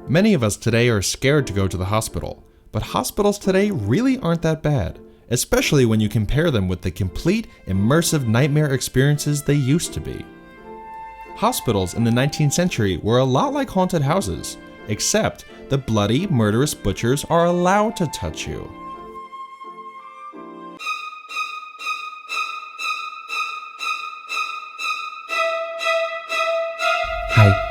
Many of us today are scared to go to the hospital, but hospitals today really aren't that bad, especially when you compare them with the complete, immersive nightmare experiences they used to be. Hospitals in the 19th century were a lot like haunted houses, except the bloody, murderous butchers are allowed to touch you. Hi.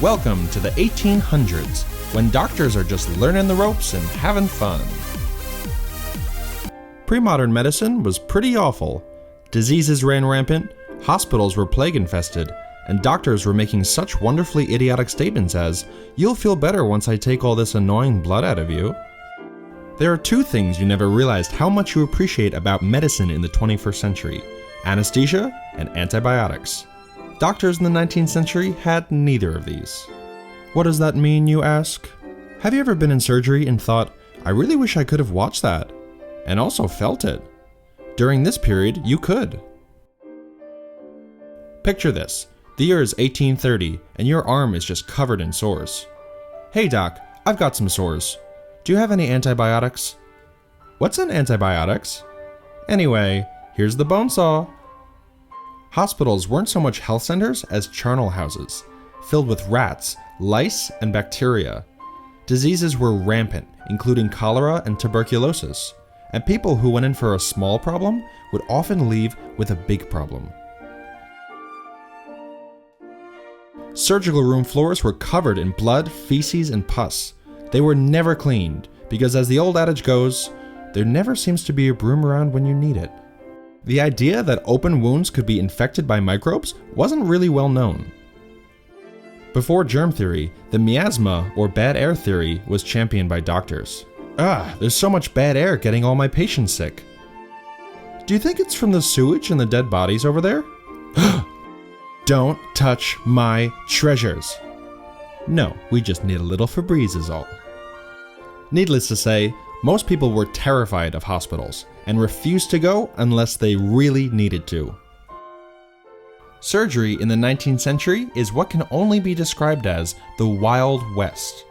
Welcome to the 1800s, when doctors are just learning the ropes and having fun. Pre-modern medicine was pretty awful. Diseases ran rampant, hospitals were plague-infested, and doctors were making such wonderfully idiotic statements as, "You'll feel better once I take all this annoying blood out of you." There are two things you never realized how much you appreciate about medicine in the 21st century: anesthesia and antibiotics. Doctors in the 19th century had neither of these. What does that mean, you ask? Have you ever been in surgery and thought, I really wish I could have watched that, and also felt it? During this period, you could. Picture this. The year is 1830, and your arm is just covered in sores. Hey doc, I've got some sores. Do you have any antibiotics? What's an antibiotics? Anyway, here's the bone saw. Hospitals weren't so much health centers as charnel houses, filled with rats, lice, and bacteria. Diseases were rampant, including cholera and tuberculosis, and people who went in for a small problem would often leave with a big problem. Surgical room floors were covered in blood, feces, and pus. They were never cleaned, because as the old adage goes, there never seems to be a broom around when you need it. The idea that open wounds could be infected by microbes wasn't really well known. Before germ theory, the miasma or bad air theory was championed by doctors. There's so much bad air getting all my patients sick. Do you think it's from the sewage and the dead bodies over there? Don't touch my treasures. No, we just need a little Febreze is all. Needless to say, most people were terrified of hospitals and refused to go unless they really needed to. Surgery in the 19th century is what can only be described as the Wild West.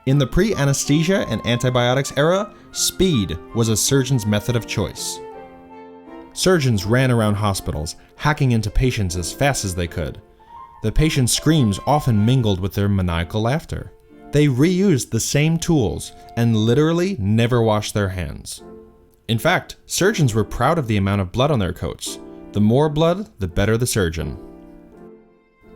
In the pre-anesthesia and antibiotics era, speed was a surgeon's method of choice. Surgeons ran around hospitals, hacking into patients as fast as they could. The patient's screams often mingled with their maniacal laughter. They reused the same tools and literally never washed their hands. In fact, surgeons were proud of the amount of blood on their coats. The more blood, the better the surgeon.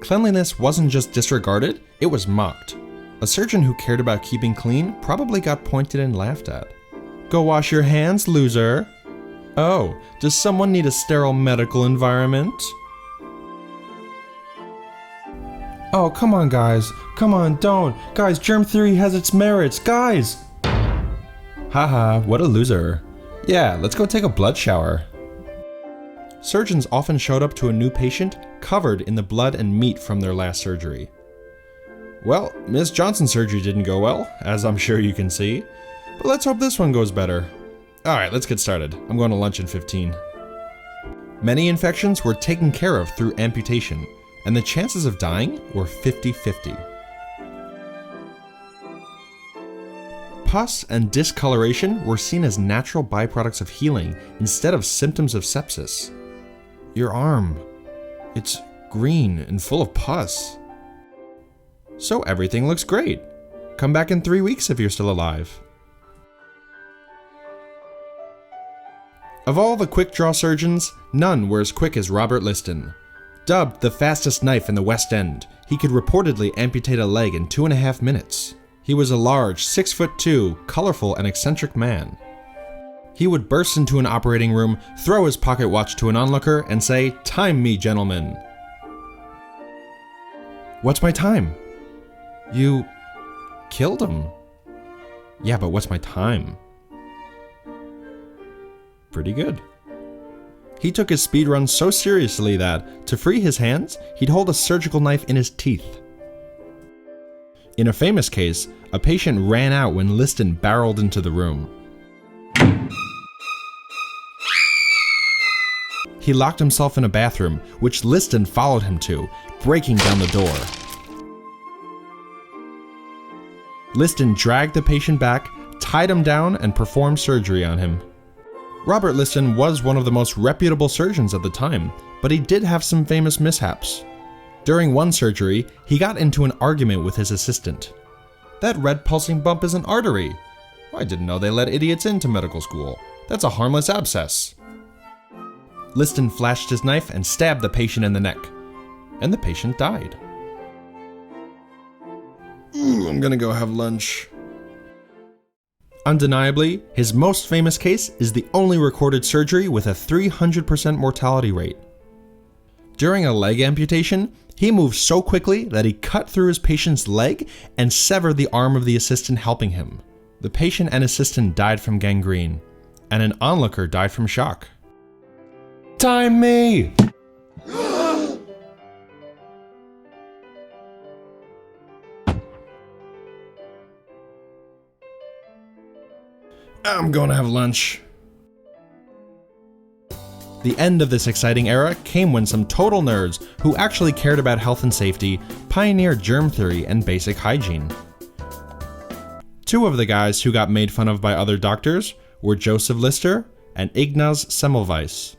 Cleanliness wasn't just disregarded, it was mocked. A surgeon who cared about keeping clean probably got pointed and laughed at. Go wash your hands, loser. Oh, does someone need a sterile medical environment? Oh, come on, guys. Come on, don't. Guys, germ theory has its merits. Guys! Haha, what a loser. Yeah, let's go take a blood shower. Surgeons often showed up to a new patient covered in the blood and meat from their last surgery. Well, Miss Johnson's surgery didn't go well, as I'm sure you can see. But let's hope this one goes better. Alright, let's get started. I'm going to lunch in 15. Many infections were taken care of through amputation, and the chances of dying were 50-50. Pus and discoloration were seen as natural byproducts of healing instead of symptoms of sepsis. Your arm, it's green and full of pus. So everything looks great. Come back in 3 weeks if you're still alive. Of all the quick draw surgeons, none were as quick as Robert Liston. Dubbed the fastest knife in the West End, he could reportedly amputate a leg in 2.5 minutes. He was a large, 6'2", colorful and eccentric man. He would burst into an operating room, throw his pocket watch to an onlooker, and say, "Time me, gentlemen." What's my time? You killed him. Yeah, but what's my time? Pretty good. He took his speed run so seriously that, to free his hands, he'd hold a surgical knife in his teeth. In a famous case, a patient ran out when Liston barreled into the room. He locked himself in a bathroom, which Liston followed him to, breaking down the door. Liston dragged the patient back, tied him down, and performed surgery on him. Robert Liston was one of the most reputable surgeons at the time, but he did have some famous mishaps. During one surgery, he got into an argument with his assistant. "That red pulsing bump is an artery. I didn't know they let idiots into medical school. That's a harmless abscess." Liston flashed his knife and stabbed the patient in the neck, and the patient died. I'm gonna go have lunch. Undeniably, his most famous case is the only recorded surgery with a 300% mortality rate. During a leg amputation, he moved so quickly that he cut through his patient's leg and severed the arm of the assistant helping him. The patient and assistant died from gangrene, and an onlooker died from shock. Time me! I'm going to have lunch. The end of this exciting era came when some total nerds who actually cared about health and safety pioneered germ theory and basic hygiene. Two of the guys who got made fun of by other doctors were Joseph Lister and Ignaz Semmelweis.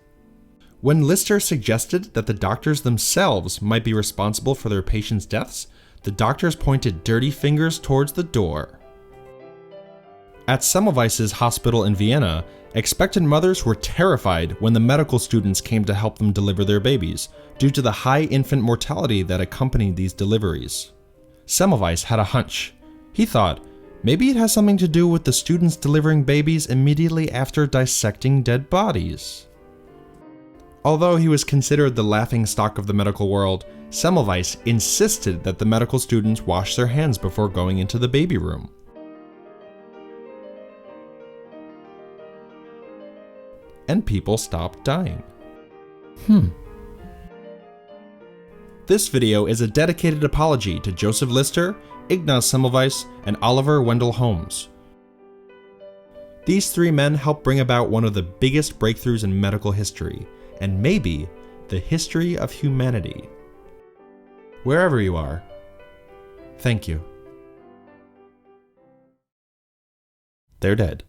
When Lister suggested that the doctors themselves might be responsible for their patients' deaths, the doctors pointed dirty fingers towards the door. At Semmelweis's hospital in Vienna, expectant mothers were terrified when the medical students came to help them deliver their babies, due to the high infant mortality that accompanied these deliveries. Semmelweis had a hunch. He thought, maybe it has something to do with the students delivering babies immediately after dissecting dead bodies. Although he was considered the laughingstock of the medical world, Semmelweis insisted that the medical students wash their hands before going into the baby room. And people stopped dying. This video is a dedicated apology to Joseph Lister, Ignaz Semmelweis, and Oliver Wendell Holmes. These three men helped bring about one of the biggest breakthroughs in medical history, and maybe the history of humanity. Wherever you are, thank you. They're dead.